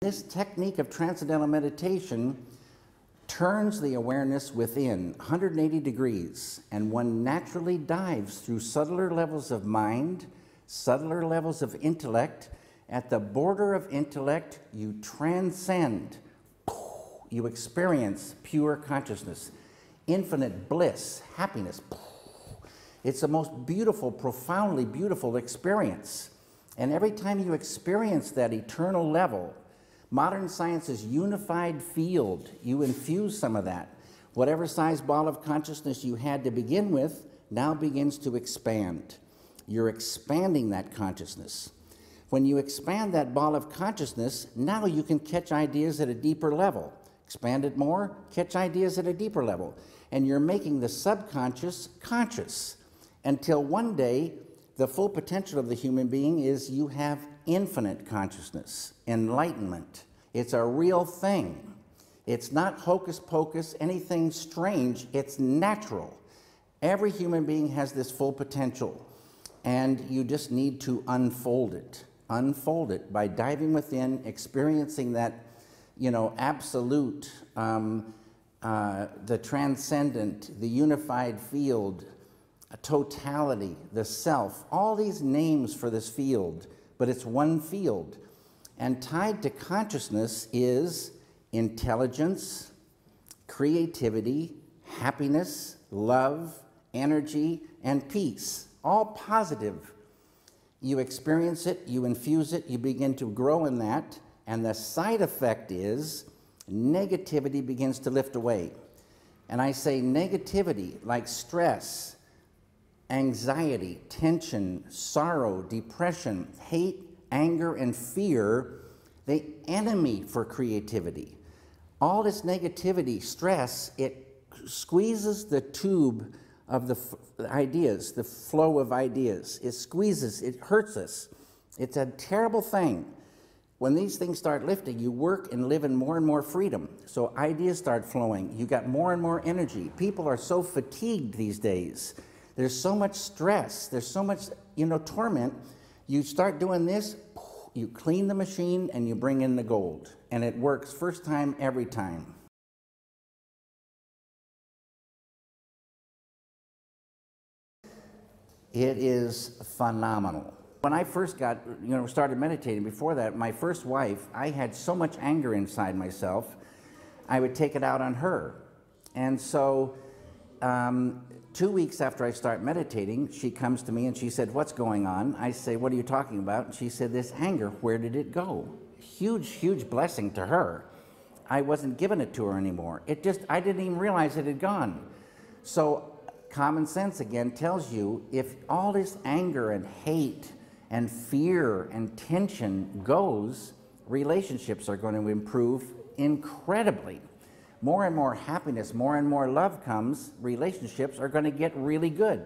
This technique of transcendental meditation turns the awareness within 180 degrees, and one naturally dives through subtler levels of mind, subtler levels of intellect. At the border of intellect, you transcend. You experience pure consciousness, infinite bliss, happiness. It's the most beautiful, profoundly beautiful experience. And every time you experience that eternal level, modern science's unified field, you infuse some of that. Whatever size ball of consciousness you had to begin with now begins to expand. You're expanding that consciousness. When you expand that ball of consciousness, now you can catch ideas at a deeper level. Expand it more, catch ideas at a deeper level. And you're making the subconscious conscious until one day the full potential of the human being is you have infinite consciousness, enlightenment. It's a real thing. It's not hocus pocus, anything strange. It's natural. Every human being has this full potential, and you just need to unfold it. Unfold it by diving within, experiencing that, absolute, the transcendent, the unified field, totality, the self, all these names for this field, but it's one field. And tied to consciousness is intelligence, creativity, happiness, love, energy, and peace, all positive. You experience it, you infuse it, you begin to grow in that, and the side effect is negativity begins to lift away. And I say negativity, like stress, anxiety, tension, sorrow, depression, hate, anger, and fear, the enemy for creativity. All this negativity, stress, it squeezes the tube of the ideas, the flow of ideas. It squeezes, it hurts us. It's a terrible thing. When these things start lifting, you work and live in more and more freedom. So ideas start flowing. You got more and more energy. People are so fatigued these days. There's so much stress. There's so much, torment. You start doing this, you clean the machine, and you bring in the gold. And it works first time, every time. It is phenomenal. When I first started meditating, before that, my first wife, I had so much anger inside myself, I would take it out on her. And so 2 weeks after I start meditating, she comes to me and she said, "What's going on?" I say, "What are you talking about?" And she said, "This anger, where did it go?" Huge, huge blessing to her. I wasn't giving it to her anymore. I didn't even realize it had gone. So common sense again tells you, if all this anger and hate and fear and tension goes, relationships are going to improve incredibly. More and more happiness, more and more love comes, relationships are going to get really good.